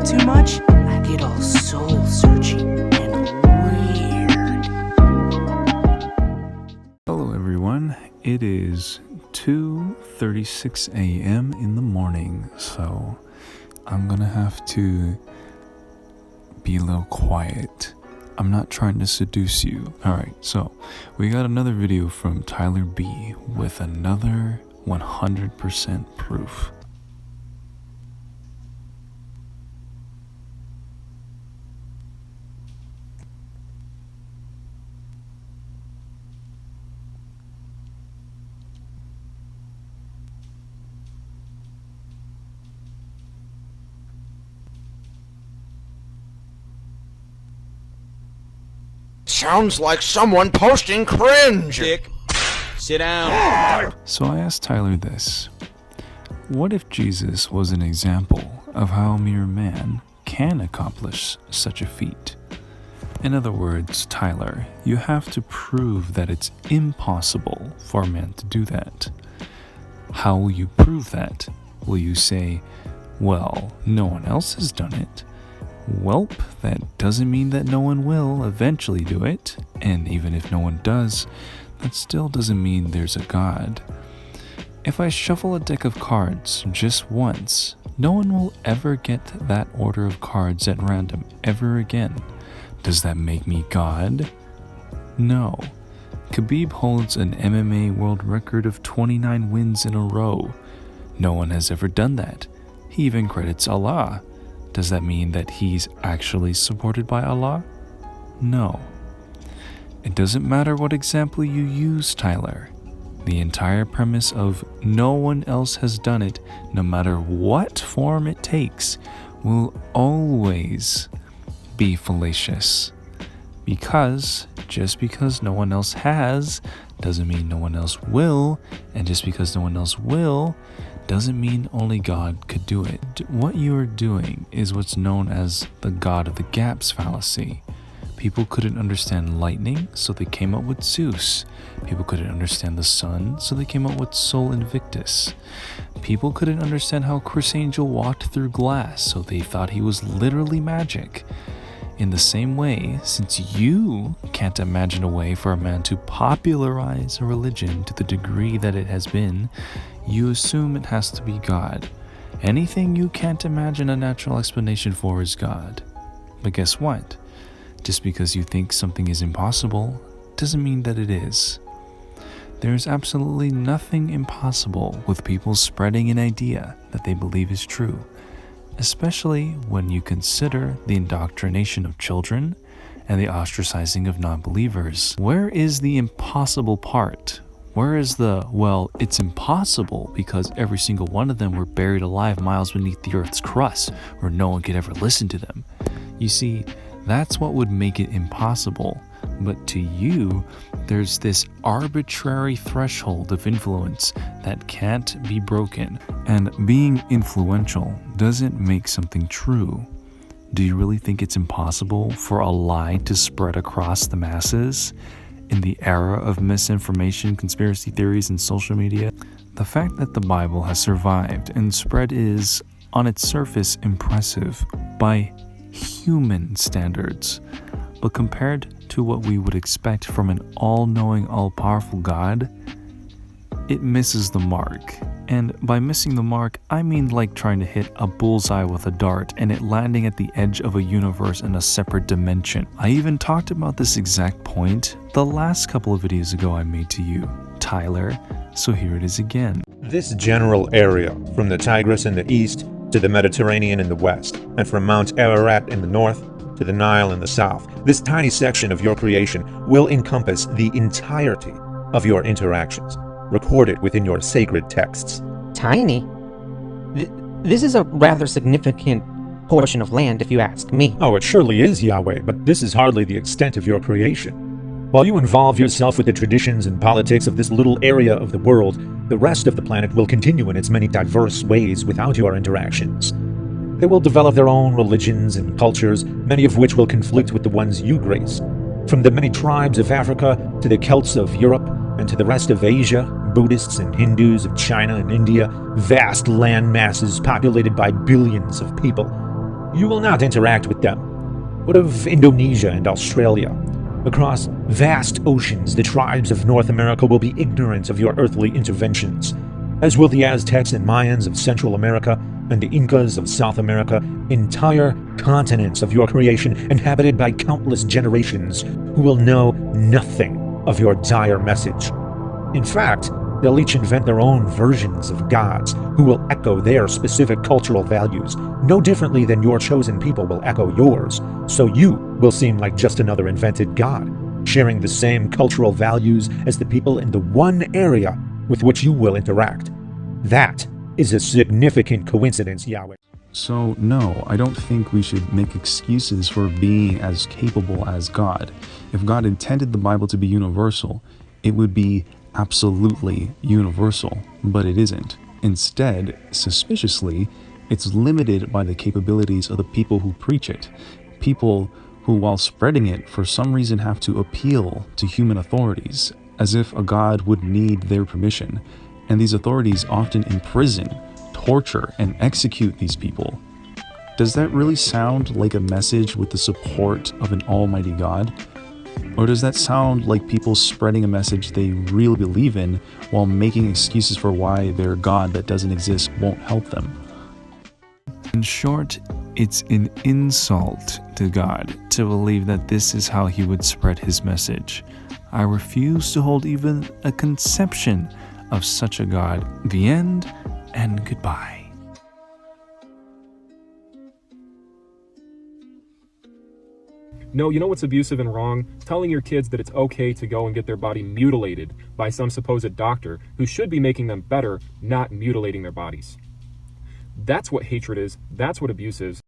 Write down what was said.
on too much, I get all soul-searching and weird. Hello everyone, it is 2:36 a.m. in the morning, so I'm gonna have to be a little quiet. I'm not trying to seduce you. Alright, so we got another video from Tyler B with another 100% proof. Sounds like someone posting cringe. Dick, sit down. So I asked Tyler this. What if Jesus was an example of how a mere man can accomplish such a feat? In other words, Tyler, you have to prove that it's impossible for a man to do that. How will you prove that? Will you say, well, no one else has done it? Welp, that doesn't mean that no one will eventually do it, and even if no one does, that still doesn't mean there's a God. If I shuffle a deck of cards just once, no one will ever get that order of cards at random ever again. Does that make me God? No. Khabib holds an MMA world record of 29 wins in a row. No one has ever done that. He even credits Allah. Does that mean that he's actually supported by Allah? No. It doesn't matter what example you use, Tyler. The entire premise of no one else has done it, no matter what form it takes, will always be fallacious. Because just because no one else has, doesn't mean no one else will, and just because no one else will, doesn't mean only God could do it. What you are doing is what's known as the God of the Gaps fallacy. People couldn't understand lightning, so they came up with Zeus. People couldn't understand the sun, so they came up with Sol Invictus. People couldn't understand how Criss Angel walked through glass, so they thought he was literally magic. In the same way, since you can't imagine a way for a man to popularize a religion to the degree that it has been, you assume it has to be God. Anything you can't imagine a natural explanation for is God. But guess what? Just because you think something is impossible doesn't mean that it is. There's absolutely nothing impossible with people spreading an idea that they believe is true, especially when you consider the indoctrination of children and the ostracizing of non-believers. Where is the impossible part? Where is the, well, it's impossible because every single one of them were buried alive miles beneath the earth's crust where no one could ever listen to them? You see, that's what would make it impossible. But to you, there's this arbitrary threshold of influence that can't be broken. And being influential doesn't make something true. Do you really think it's impossible for a lie to spread across the masses? In the era of misinformation, conspiracy theories, and social media, the fact that the Bible has survived and spread is, on its surface, impressive by human standards. But compared to what we would expect from an all-knowing, all-powerful God, it misses the mark. And by missing the mark, I mean like trying to hit a bullseye with a dart and it landing at the edge of a universe in a separate dimension. I even talked about this exact point the last couple of videos ago I made to you, Tyler, so here it is again. This general area, from the Tigris in the east to the Mediterranean in the west, and from Mount Ararat in the north to the Nile in the south, this tiny section of your creation will encompass the entirety of your interactions, recorded within your sacred texts. Tiny? This is a rather significant portion of land, if you ask me. Oh, it surely is, Yahweh, but this is hardly the extent of your creation. While you involve yourself with the traditions and politics of this little area of the world, the rest of the planet will continue in its many diverse ways without your interactions. They will develop their own religions and cultures, many of which will conflict with the ones you grace. From the many tribes of Africa to the Celts of Europe and to the rest of Asia, Buddhists and Hindus of China and India, vast land masses populated by billions of people. You will not interact with them. What of Indonesia and Australia? Across vast oceans, the tribes of North America will be ignorant of your earthly interventions, as will the Aztecs and Mayans of Central America and the Incas of South America, entire continents of your creation inhabited by countless generations who will know nothing of your dire message. In fact, they'll each invent their own versions of gods who will echo their specific cultural values, no differently than your chosen people will echo yours, so you will seem like just another invented god, sharing the same cultural values as the people in the one area with which you will interact. That is a significant coincidence, Yahweh. So, no, I don't think we should make excuses for being as capable as God. If God intended the Bible to be universal, it would be absolutely universal, but it isn't. Instead, suspiciously, it's limited by the capabilities of the people who preach it. People who, while spreading it, for some reason have to appeal to human authorities, as if a God would need their permission. And these authorities often imprison, torture, and execute these people. Does that really sound like a message with the support of an almighty God? Or does that sound like people spreading a message they really believe in while making excuses for why their God that doesn't exist won't help them? In short, it's an insult to God to believe that this is how he would spread his message. I refuse to hold even a conception of such a God. The end, and goodbye. No, you know what's abusive and wrong? Telling your kids that it's okay to go and get their body mutilated by some supposed doctor who should be making them better, not mutilating their bodies. That's what hatred is. That's what abuse is.